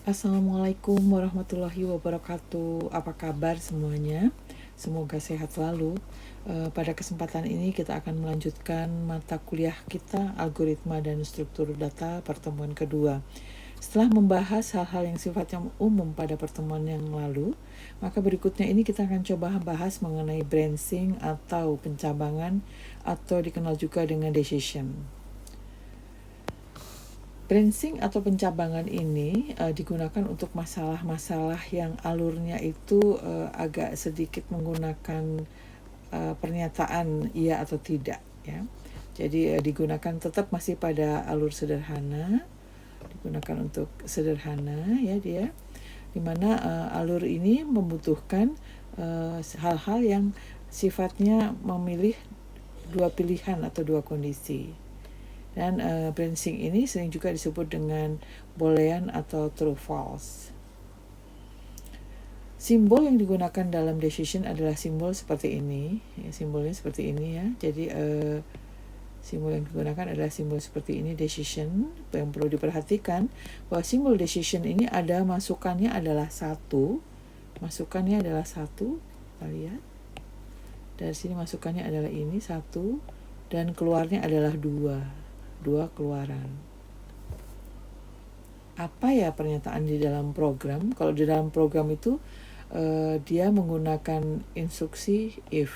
Assalamualaikum warahmatullahi wabarakatuh. Apa kabar semuanya? Semoga sehat selalu. Pada kesempatan ini kita akan melanjutkan mata kuliah kita algoritma dan struktur data pertemuan kedua. Setelah membahas hal-hal yang sifatnya umum pada pertemuan yang lalu, maka berikutnya ini kita akan coba bahas mengenai branching atau pencabangan atau dikenal juga dengan decision. Branching atau pencabangan ini digunakan untuk masalah-masalah yang alurnya itu agak sedikit menggunakan pernyataan iya atau tidak, ya. Jadi digunakan tetap masih pada alur sederhana, digunakan untuk sederhana, ya dia, dimana alur ini membutuhkan hal-hal yang sifatnya memilih dua pilihan atau dua kondisi. Dan branching ini sering juga disebut dengan boolean atau true false. Simbol yang digunakan dalam decision adalah simbol seperti ini, ya, simbolnya seperti ini ya. Jadi simbol yang digunakan adalah simbol seperti ini, decision. Yang perlu diperhatikan bahwa simbol decision ini ada masukannya adalah satu, kita lihat. Dari sini masukannya adalah ini satu, dan keluarnya adalah dua keluaran. Apa ya pernyataan di dalam program? Kalau di dalam program itu dia menggunakan instruksi if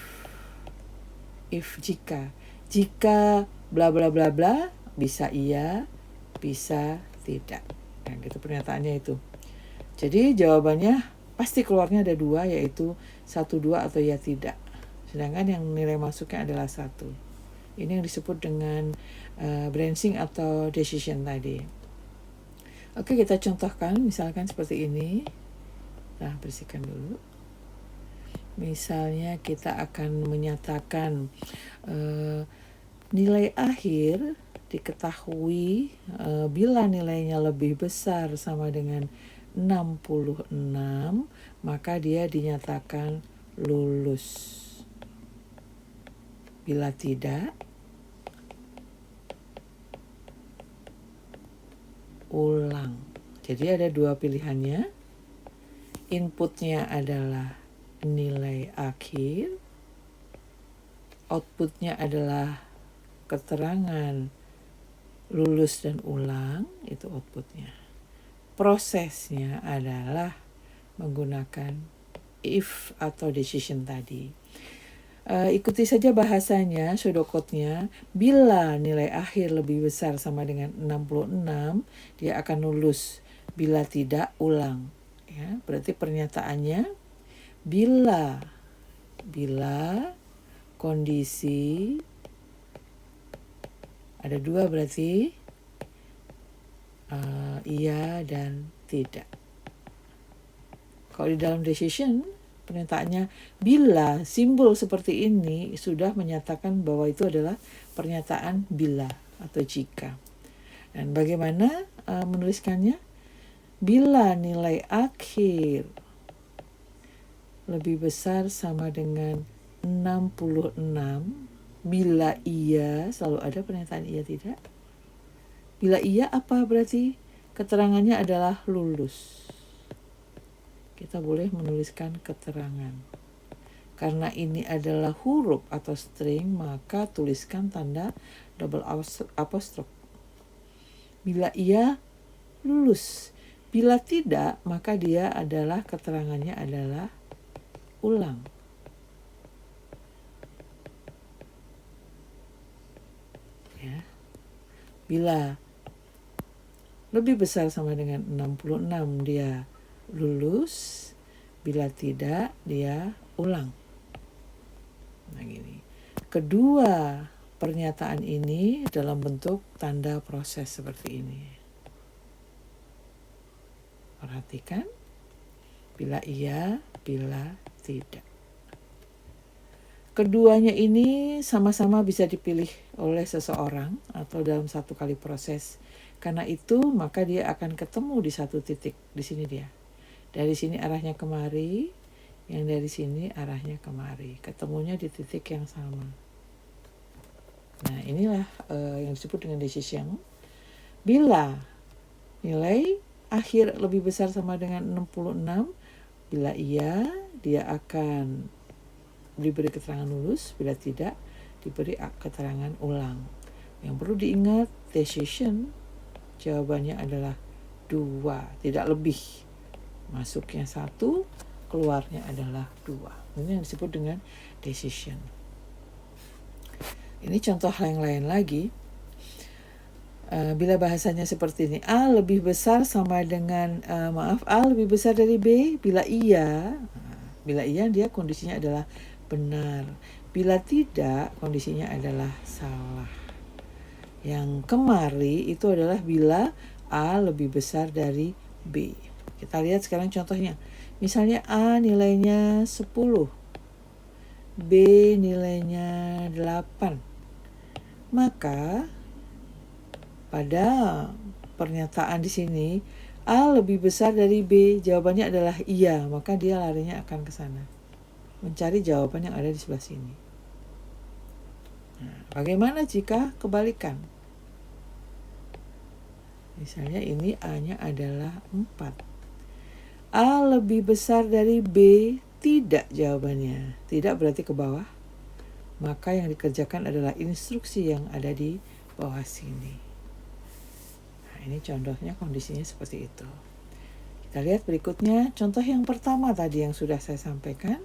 jika bla bla bla bla, bisa iya, bisa tidak. Nah, gitu pernyataannya itu. Jadi jawabannya pasti keluarnya ada dua, yaitu 1, 2 atau ya tidak. Sedangkan yang nilai masuknya adalah 1. Ini yang disebut dengan branching atau decision tadi. Oke, kita contohkan misalkan seperti ini. Nah, bersihkan dulu. Misalnya kita akan menyatakan nilai akhir diketahui bila nilainya lebih besar sama dengan 66, maka dia dinyatakan lulus. Bila tidak, ulang. Jadi ada dua pilihannya. Inputnya adalah nilai akhir, outputnya adalah keterangan lulus dan ulang, itu outputnya. Prosesnya adalah menggunakan if atau decision tadi. Ikuti saja bahasanya, pseudocode-nya. Bila nilai akhir lebih besar sama dengan 66, dia akan lulus. Bila tidak, ulang. Ya, berarti pernyataannya bila kondisi ada dua, berarti iya dan tidak. Kalau di dalam decision, pernyataannya bila simbol seperti ini sudah menyatakan bahwa itu adalah pernyataan bila atau jika. Dan bagaimana menuliskannya? Bila nilai akhir lebih besar sama dengan 66, bila iya, selalu ada pernyataan iya tidak. Bila iya apa berarti? Keterangannya adalah lulus. Kita boleh menuliskan keterangan. Karena ini adalah huruf atau string, maka tuliskan tanda double apostrofe. Bila iya, lulus. Bila tidak, maka dia adalah keterangannya adalah ulang. Ya. Bila lebih besar sama dengan 66, dia lulus. Bila tidak, dia ulang. Nah, gini. Kedua pernyataan ini dalam bentuk tanda proses seperti ini. Perhatikan. Bila iya, bila tidak. Keduanya ini sama-sama bisa dipilih oleh seseorang atau dalam satu kali proses. Karena itu, maka dia akan ketemu di satu titik. Di sini dia. Dari sini arahnya kemari, yang dari sini arahnya kemari. Ketemunya di titik yang sama. Nah, inilah yang disebut dengan decision. Bila nilai akhir lebih besar sama dengan 66? Bila iya, dia akan diberi keterangan lulus. Bila tidak, diberi keterangan ulang. Yang perlu diingat, decision jawabannya adalah 2, tidak lebih. Masuknya 1, keluarnya adalah 2. Ini yang disebut dengan decision. Ini contoh yang lain lagi. Bila bahasanya seperti ini, A lebih besar sama dengan A lebih besar dari B. Bila iya dia kondisinya adalah benar. Bila tidak, kondisinya adalah salah. Yang kemari itu adalah bila A lebih besar dari B. Kita lihat sekarang contohnya. Misalnya A nilainya 10, B nilainya 8. Maka pada pernyataan di sini, A lebih besar dari B, jawabannya adalah iya, maka dia larinya akan ke sana, mencari jawaban yang ada di sebelah sini. Nah, bagaimana jika kebalikan? Misalnya ini A-nya adalah 4. A lebih besar dari B, tidak jawabannya. Tidak berarti ke bawah. Maka yang dikerjakan adalah instruksi yang ada di bawah sini. Ini contohnya kondisinya seperti itu. Kita lihat berikutnya, contoh yang pertama tadi yang sudah saya sampaikan.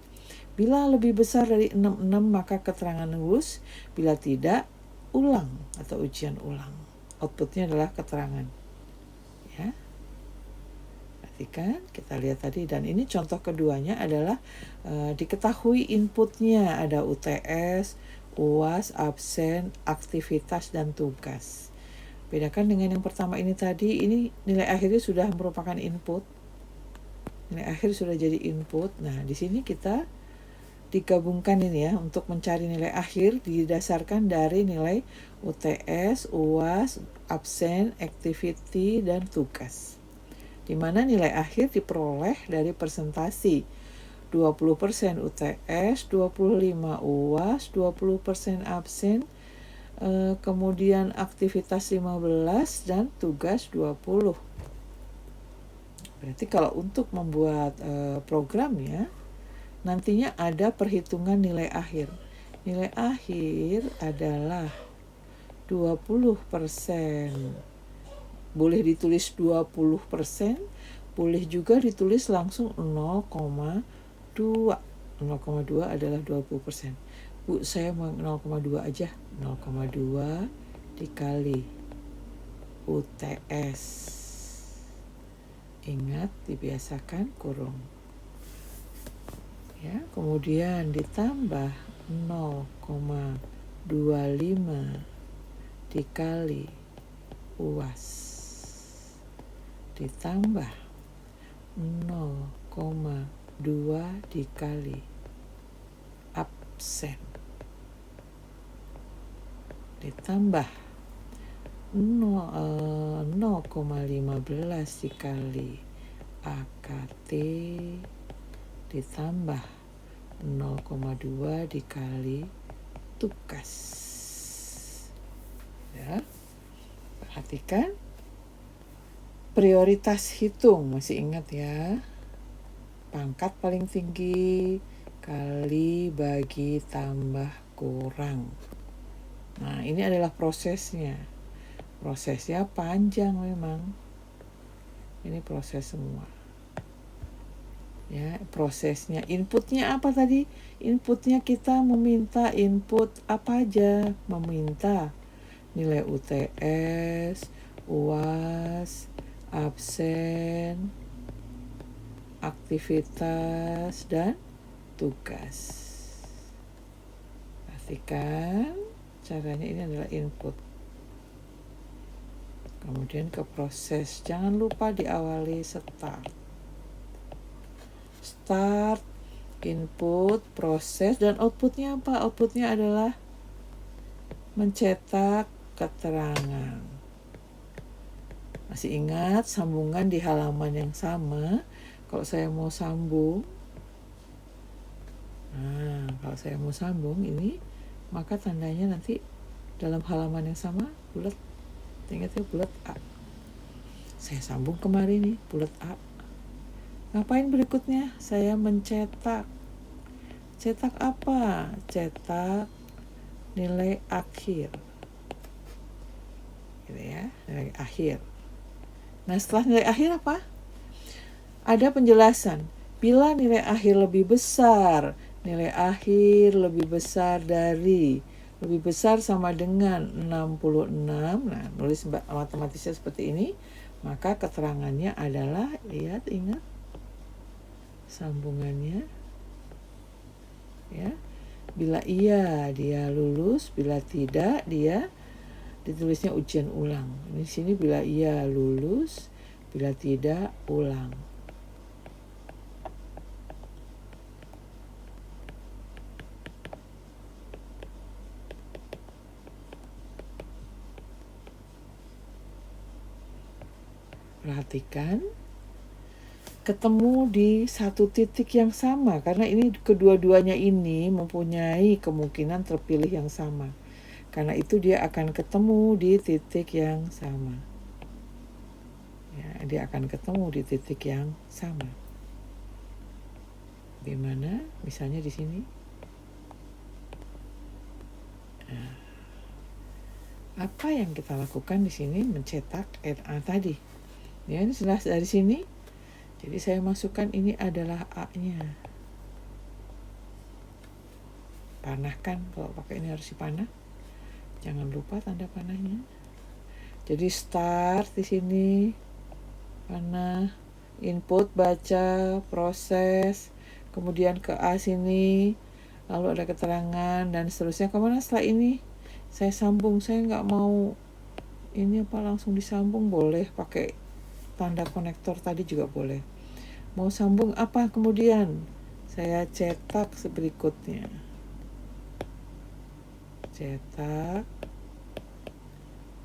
Bila lebih besar dari 66 maka keterangan lulus, bila tidak, ulang atau ujian ulang. Outputnya adalah keterangan. Ya. Perhatikan, kita lihat tadi, dan ini contoh keduanya adalah diketahui inputnya, ada UTS, UAS, absen, aktivitas, dan tugas. Bedakan dengan yang pertama ini tadi, ini nilai akhirnya sudah merupakan input. Nilai akhir sudah jadi input. Nah, di sini kita digabungkan ini ya, untuk mencari nilai akhir didasarkan dari nilai UTS, UAS, absen, activity, dan tugas. Di mana nilai akhir diperoleh dari presentasi 20% UTS, 25 UAS, 20% absen, kemudian aktivitas 15 dan tugas 20. Berarti kalau untuk membuat programnya, nantinya ada perhitungan nilai akhir. Nilai akhir adalah 20%. Boleh ditulis 20%, boleh juga ditulis langsung 0,2. 0,2 adalah 20%. Bu, saya mau 0,2 aja. 0,2 dikali UTS. Ingat, dibiasakan kurung. Ya, kemudian ditambah 0,25 dikali UAS. Ditambah 0,2 dikali absen. Ditambah 0,15 dikali AKT, ditambah 0,2 dikali tugas. Ya, perhatikan prioritas hitung, masih ingat ya, pangkat paling tinggi kali bagi tambah kurang. Nah, ini adalah prosesnya. Prosesnya panjang memang. Ini proses semua. Ya, prosesnya. Inputnya apa tadi? Inputnya kita meminta input apa aja? Meminta nilai UTS, UAS, absen, aktivitas, dan tugas. Pastikan caranya ini adalah input. Kemudian ke proses. Jangan lupa diawali start. Start, input, proses, dan outputnya apa? Outputnya adalah mencetak keterangan. Masih ingat sambungan di halaman yang sama? Kalau saya mau sambung, kalau saya mau sambung ini, maka tandanya nanti dalam halaman yang sama bulat. Ingat ya, bulat A. Saya sambung kemari nih, bulat A. Ngapain berikutnya? Saya mencetak. Cetak apa? Cetak nilai akhir. Gitu ya, nilai akhir. Nah, setelah nilai akhir apa? Ada penjelasan. Bila nilai akhir lebih besar, nilai akhir lebih besar dari, lebih besar sama dengan 66. Nah, nulis matematisnya seperti ini. Maka keterangannya adalah, lihat, ingat sambungannya. Ya, bila iya dia lulus, bila tidak dia ditulisnya ujian ulang. Di sini bila iya lulus, bila tidak ulang. Perhatikan, ketemu di satu titik yang sama karena ini kedua-duanya ini mempunyai kemungkinan terpilih yang sama. Karena itu dia akan ketemu di titik yang sama. Ya, dia akan ketemu di titik yang sama. Di mana? Misalnya di sini. Nah, apa yang kita lakukan di sini? Mencetak A tadi. Ya, ini sudah dari sini. Jadi saya masukkan ini adalah A-nya. Panahkan, kalau pakai ini harus dipanah. Jangan lupa tanda panahnya. Jadi start di sini, panah, input, baca, proses, kemudian ke A sini, lalu ada keterangan dan seterusnya. Kemana setelah ini? Saya sambung, saya nggak mau ini apa langsung disambung, boleh pakai tanda konektor tadi juga boleh. Mau sambung apa kemudian? Saya cetak berikutnya. Cetak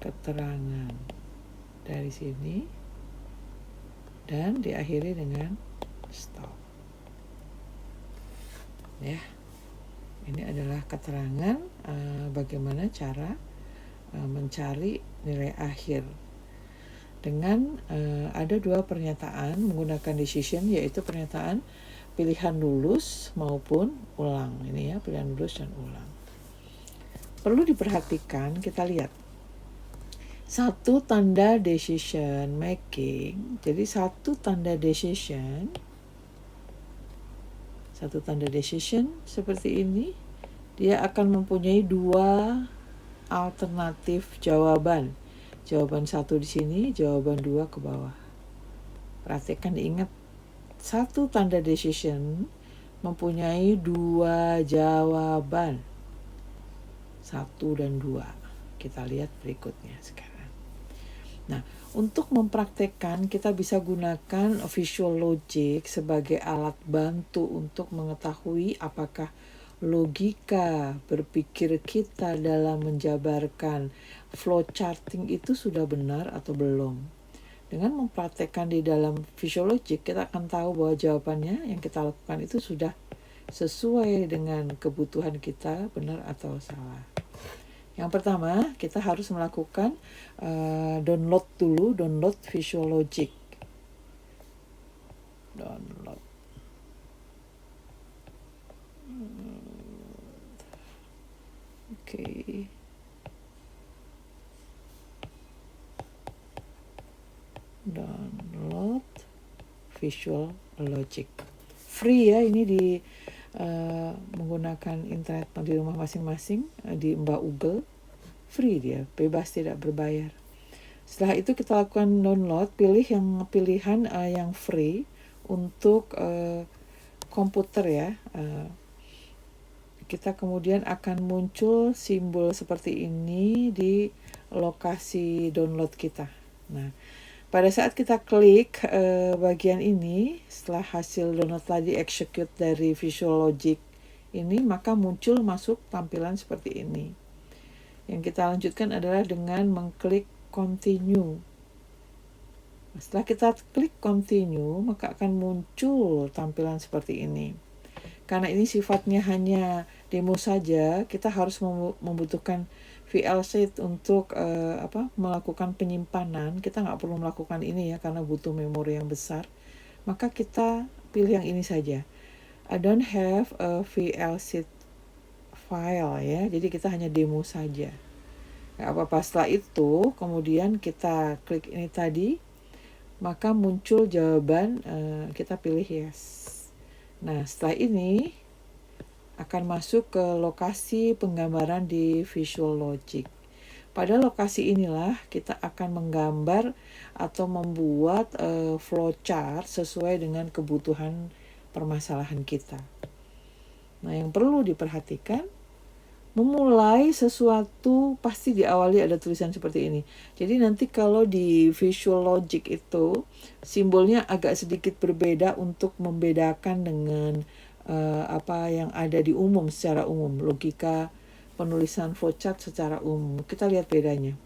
keterangan dari sini dan diakhiri dengan stop. Ya, ini adalah keterangan bagaimana cara mencari nilai akhir. Dengan ada dua pernyataan menggunakan decision, yaitu pernyataan pilihan lulus maupun ulang. Ini ya, pilihan lulus dan ulang. Perlu diperhatikan, kita lihat. Satu tanda decision making. Jadi satu tanda decision seperti ini, dia akan mempunyai dua alternatif jawaban. Jawaban 1 di sini, jawaban 2 ke bawah. Perhatikan, diingat, satu tanda decision mempunyai dua jawaban, 1 dan 2. Kita lihat berikutnya sekarang. Nah, untuk mempraktekkan kita bisa gunakan visual logic sebagai alat bantu untuk mengetahui apakah logika berpikir kita dalam menjabarkan flow charting itu sudah benar atau belum. Dengan mempraktekkan di dalam visual logic, kita akan tahu bahwa jawabannya yang kita lakukan itu sudah sesuai dengan kebutuhan kita, benar atau salah. Yang pertama, kita harus melakukan download visual logic. Download. Oke. Download visual logic. Free ya, ini di menggunakan internet di rumah masing-masing, di Mbak Google. Free dia, bebas, tidak berbayar. Setelah itu kita lakukan download, pilih yang pilihan yang free untuk komputer ya. Kita kemudian akan muncul simbol seperti ini di lokasi download kita. Nah, pada saat kita klik bagian ini, setelah hasil download tadi execute dari Visual Logic ini, maka muncul masuk tampilan seperti ini. Yang kita lanjutkan adalah dengan mengklik continue. Setelah kita klik continue, maka akan muncul tampilan seperti ini. Karena ini sifatnya hanya demo saja, kita harus membutuhkan VL sheet untuk melakukan penyimpanan, kita nggak perlu melakukan ini ya karena butuh memori yang besar. Maka kita pilih yang ini saja. I don't have a VL sheet file ya, jadi kita hanya demo saja. Nggak apa-apa. Setelah itu kemudian kita klik ini tadi, maka muncul jawaban, kita pilih yes. Nah setelah ini akan masuk ke lokasi penggambaran di Visual Logic. Pada lokasi inilah kita akan menggambar atau membuat flowchart sesuai dengan kebutuhan permasalahan kita. Nah, yang perlu diperhatikan, memulai sesuatu pasti diawali ada tulisan seperti ini. Jadi nanti kalau di Visual Logic itu simbolnya agak sedikit berbeda untuk membedakan dengan apa yang ada di umum secara umum, logika penulisan flowchart secara umum. Kita lihat bedanya.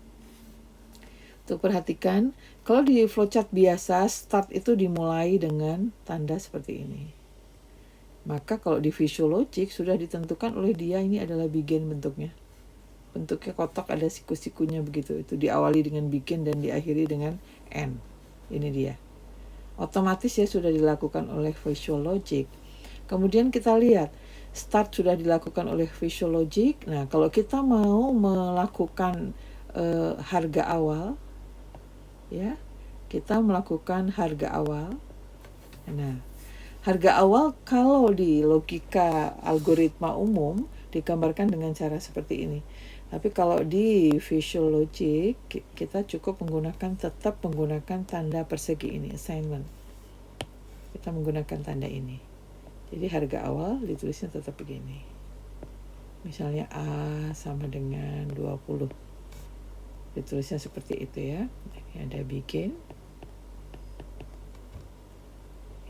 Tuh perhatikan, kalau di flowchart biasa start itu dimulai dengan tanda seperti ini. Maka kalau di Visual Logic sudah ditentukan oleh dia ini adalah begin bentuknya. Bentuknya kotak ada siku-sikunya begitu. Itu diawali dengan begin dan diakhiri dengan end. Ini dia. Otomatis ya sudah dilakukan oleh Visual Logic. Kemudian kita lihat, start sudah dilakukan oleh Visual Logic. Nah, kalau kita mau melakukan harga awal, ya, kita melakukan harga awal. Nah, harga awal kalau di logika algoritma umum digambarkan dengan cara seperti ini. Tapi kalau di Visual Logic, kita cukup tetap menggunakan tanda persegi ini, assignment. Kita menggunakan tanda ini. Jadi harga awal ditulisnya tetap begini. Misalnya A sama dengan 20. Ditulisnya seperti itu ya. Ini ada begin.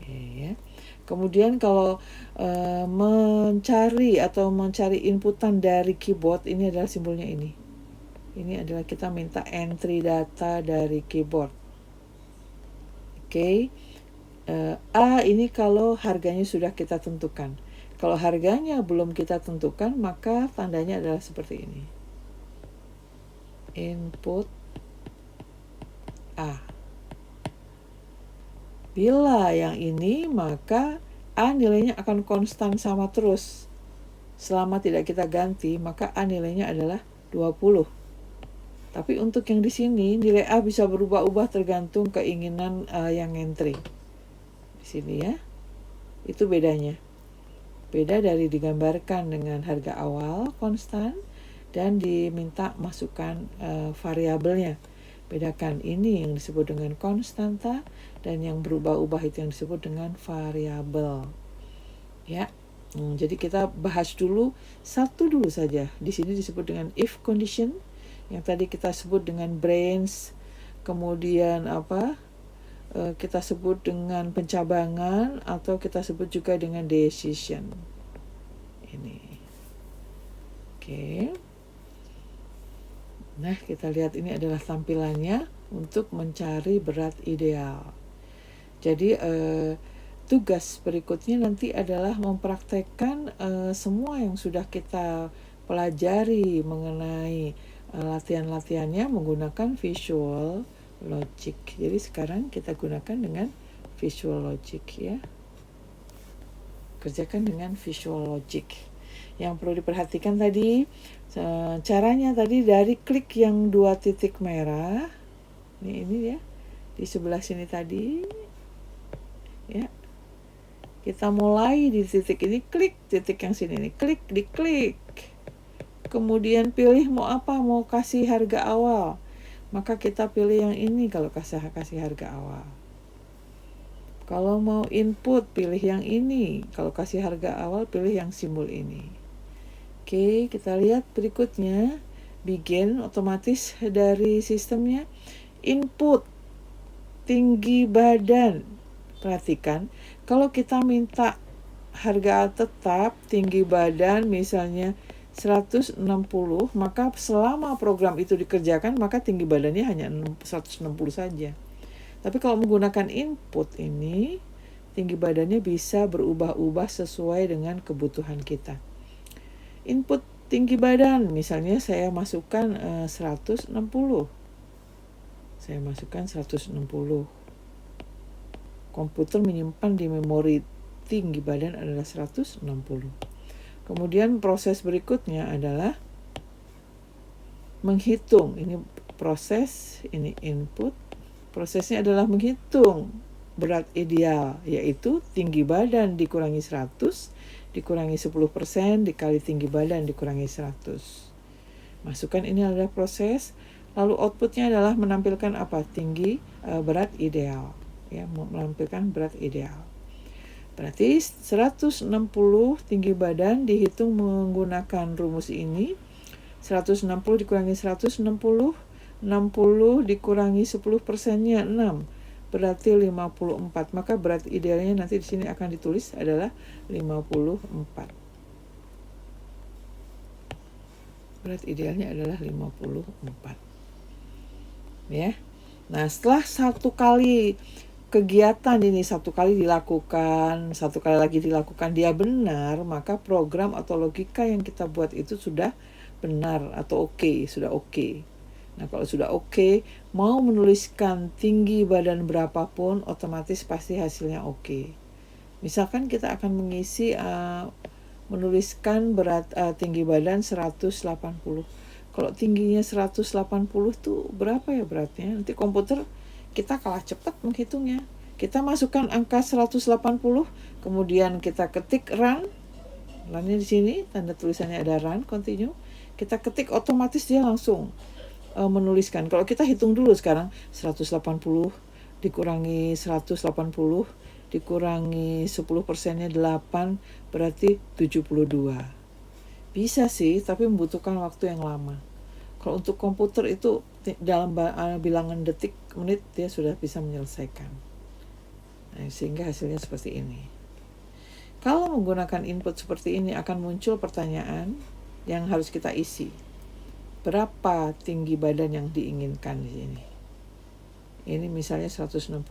Ya. Kemudian kalau mencari inputan dari keyboard, ini adalah simbolnya ini. Ini adalah kita minta entry data dari keyboard. Oke. A ini kalau harganya sudah kita tentukan. Kalau harganya belum kita tentukan, maka tandanya adalah seperti ini. Input A. Bila yang ini, maka A nilainya akan konstan sama terus. Selama tidak kita ganti, maka A nilainya adalah 20. Tapi untuk yang di sini, nilai A bisa berubah-ubah tergantung keinginan yang entry. Di sini ya, itu bedanya. Beda dari digambarkan dengan harga awal konstan dan diminta masukkan variabelnya. Bedakan ini yang disebut dengan konstanta dan yang berubah-ubah itu yang disebut dengan variabel. Ya, jadi kita bahas dulu satu dulu saja. Di sini disebut dengan if condition, yang tadi kita sebut dengan branch, kemudian kita sebut dengan pencabangan atau kita sebut juga dengan decision. Ini. Oke. Nah, kita lihat ini adalah tampilannya untuk mencari berat ideal. Jadi tugas berikutnya nanti adalah mempraktekkan semua yang sudah kita pelajari mengenai latihan-latihannya menggunakan Visual Logic. Jadi sekarang kita gunakan dengan Visual Logic ya. Kerjakan dengan Visual Logic. Yang perlu diperhatikan tadi, caranya tadi dari klik yang 2 titik merah. Ini ya. Di sebelah sini tadi. Ya. Kita mulai di titik ini, klik titik yang sini nih. Klik, diklik. Kemudian pilih mau apa, mau kasih harga awal. Maka kita pilih yang ini kalau kasih harga awal. Kalau mau input, pilih yang ini. Kalau kasih harga awal, pilih yang simbol ini. Oke, kita lihat berikutnya. Begin, otomatis dari sistemnya. Input, tinggi badan. Perhatikan, kalau kita minta harga tetap, tinggi badan misalnya 160, maka selama program itu dikerjakan maka tinggi badannya hanya 160 saja. Tapi kalau menggunakan input ini, tinggi badannya bisa berubah-ubah sesuai dengan kebutuhan kita. Input Tinggi badan, misalnya saya masukkan 160. Saya masukkan 160. Komputer menyimpan di memori tinggi badan adalah 160. Kemudian proses berikutnya adalah menghitung. Ini proses, ini input. Prosesnya adalah menghitung berat ideal, yaitu tinggi badan dikurangi 100, dikurangi 10% dikali tinggi badan dikurangi 100. Masukkan ini adalah proses. Lalu outputnya adalah menampilkan apa? Berat ideal. Ya, menampilkan berat ideal. Berarti 160 tinggi badan dihitung menggunakan rumus ini. 160 dikurangi 160, 60 dikurangi 10%-nya 6. Berarti 54. Maka berat idealnya nanti di sini akan ditulis adalah 54. Berat idealnya adalah 54. Ya. Nah, setelah satu kali kegiatan ini satu kali dilakukan, satu kali lagi dilakukan, dia benar, maka program atau logika yang kita buat itu sudah benar atau oke, sudah oke. Nah, kalau sudah oke, mau menuliskan tinggi badan berapapun, otomatis pasti hasilnya oke. Misalkan kita akan mengisi menuliskan berat tinggi badan 180. Kalau tingginya 180 tuh berapa ya beratnya? Nanti komputer kita kalah cepat menghitungnya. Kita masukkan angka 180, kemudian kita ketik run. Runnya di sini, tanda tulisannya ada run, continue. Kita ketik, otomatis dia langsung menuliskan. Kalau kita hitung dulu sekarang, 180 dikurangi 180 dikurangi 10%-nya 8, berarti 72. Bisa sih, tapi membutuhkan waktu yang lama. Kalau untuk komputer itu dalam bilangan detik, menit dia sudah bisa menyelesaikan. Nah, sehingga hasilnya seperti ini. Kalau menggunakan input seperti ini akan muncul pertanyaan yang harus kita isi. Berapa tinggi badan yang diinginkan di sini? Ini misalnya 160,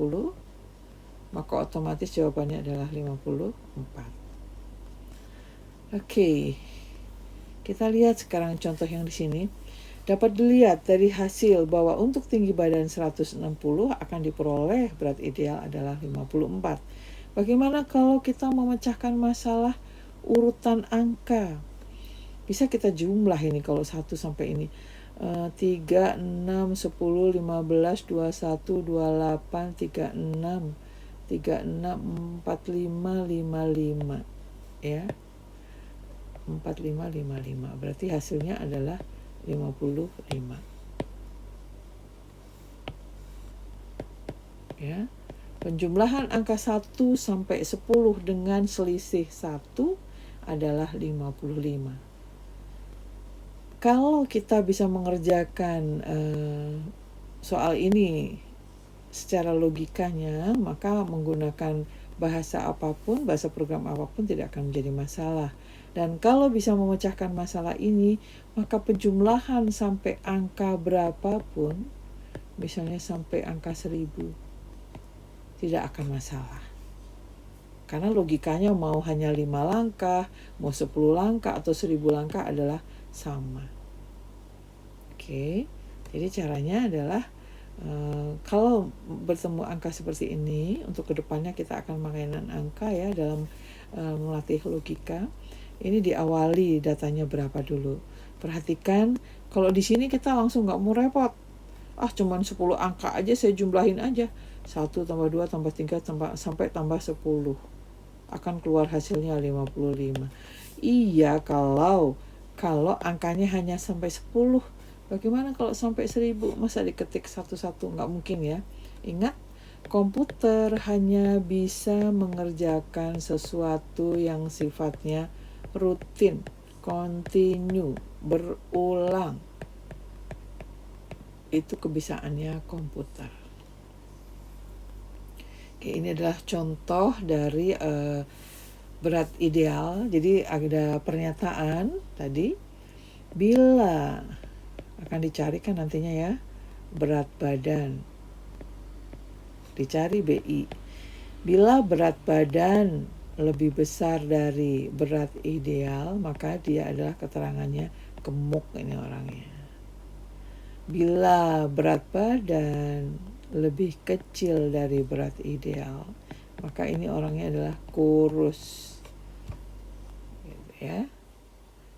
maka otomatis jawabannya adalah 54. Oke. Kita lihat sekarang contoh yang di sini. Dapat dilihat dari hasil bahwa untuk tinggi badan 160 akan diperoleh berat ideal adalah 54. Bagaimana kalau kita memecahkan masalah urutan angka? Bisa kita jumlah ini kalau 1 sampai ini. 3, 6, 10, 15, 21, 28, 36, 36, 45, 55. Ya. 45, 55. Berarti hasilnya adalah 55. Ya. Penjumlahan angka 1 sampai 10 dengan selisih 1 adalah 55. Kalau kita bisa mengerjakan soal ini secara logikanya, maka menggunakan bahasa apapun, bahasa program apapun tidak akan menjadi masalah. Dan kalau bisa memecahkan masalah ini, maka penjumlahan sampai angka berapapun, misalnya sampai angka 1000, tidak akan masalah. Karena logikanya mau hanya 5 langkah, mau 10 langkah, atau 1000 langkah adalah sama. Oke, jadi caranya adalah kalau bertemu angka seperti ini, untuk kedepannya kita akan mainan angka ya dalam melatih logika. Ini diawali datanya berapa dulu. Perhatikan, kalau di sini kita langsung nggak mau repot. Cuman 10 angka aja saya jumlahin aja. 1 tambah 2 tambah 3 sampai tambah 10. Akan keluar hasilnya 55. Iya, kalau angkanya hanya sampai 10. Bagaimana kalau sampai 1000? Masa diketik satu-satu? Nggak mungkin ya. Ingat, komputer hanya bisa mengerjakan sesuatu yang sifatnya rutin, continue, berulang. Itu kebiasaannya komputer. Oke, ini adalah contoh dari berat ideal. Jadi ada pernyataan tadi, bila akan dicarikan nantinya ya berat badan, dicari BI. Bila berat badan lebih besar dari berat ideal, maka dia adalah keterangannya gemuk ini orangnya. Bila berat badan lebih kecil dari berat ideal, maka ini orangnya adalah kurus. Gitu ya.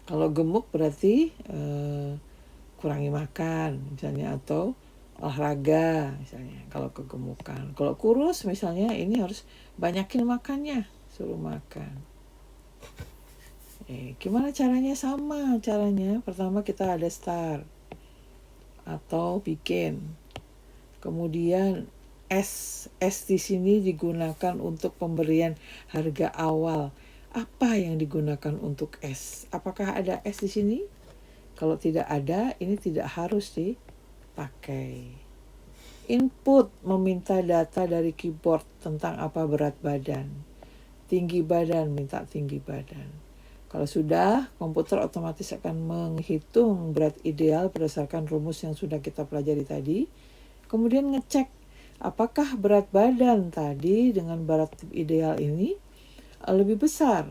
Kalau gemuk berarti kurangi makan misalnya, atau olahraga misalnya kalau kegemukan. Kalau kurus misalnya ini harus banyakin makannya, suruh makan. Gimana caranya? Sama caranya. Pertama kita ada start atau bikin. Kemudian S di sini digunakan untuk pemberian harga awal. Apa yang digunakan untuk S? Apakah ada S di sini? Kalau tidak ada, ini tidak harus dipakai. Input meminta data dari keyboard tentang apa berat badan. Tinggi badan, minta tinggi badan. Kalau sudah, komputer otomatis akan menghitung berat ideal berdasarkan rumus yang sudah kita pelajari tadi. Kemudian ngecek apakah berat badan tadi dengan berat ideal ini lebih besar.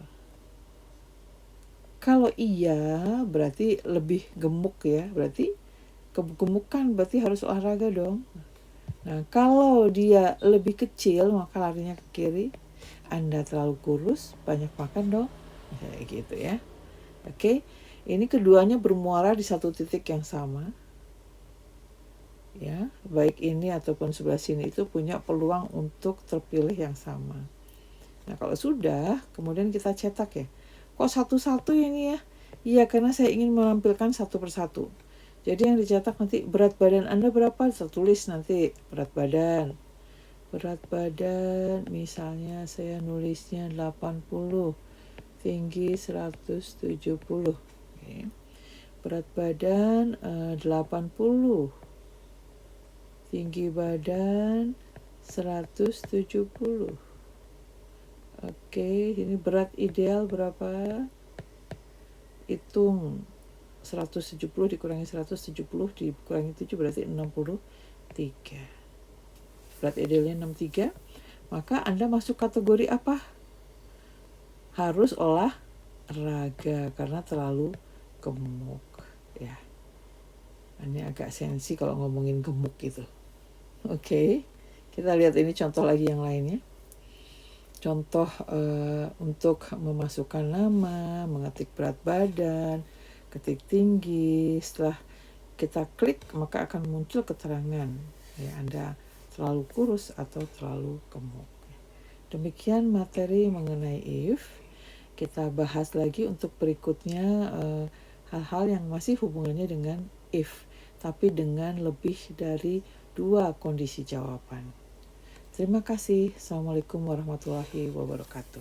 Kalau iya, berarti lebih gemuk ya. Berarti kegemukan berarti harus olahraga dong. Nah, kalau dia lebih kecil, maka larinya ke kiri. Anda terlalu kurus, banyak makan dong. Kayak gitu ya. Oke, ini keduanya bermuara di satu titik yang sama. Ya, baik ini ataupun sebelah sini itu punya peluang untuk terpilih yang sama. Nah, kalau sudah, kemudian kita cetak ya. Kok satu-satu ini ya? Iya, karena saya ingin menampilkan satu persatu. Jadi yang dicetak nanti berat badan Anda berapa? Saya tulis nanti berat badan. Berat badan misalnya saya nulisnya 80, tinggi 170. Oke. Berat badan 80, tinggi badan 170. Oke, ini berat ideal berapa? Hitung 170 dikurangi 170 dikurangi 7 berarti 63. Berat idealnya 63. Maka Anda masuk kategori apa? Harus olahraga karena terlalu gemuk ya. Ini agak sensi kalau ngomongin gemuk gitu. Oke, kita lihat ini contoh lagi yang lainnya. Contoh untuk memasukkan nama, mengetik berat badan, ketik tinggi. Setelah kita klik maka akan muncul keterangan ya, Anda terlalu kurus atau terlalu gemuk. Demikian materi mengenai if. Kita bahas lagi untuk berikutnya hal-hal yang masih hubungannya dengan if, tapi dengan lebih dari 2 kondisi jawaban. Terima kasih. Assalamualaikum warahmatullahi wabarakatuh.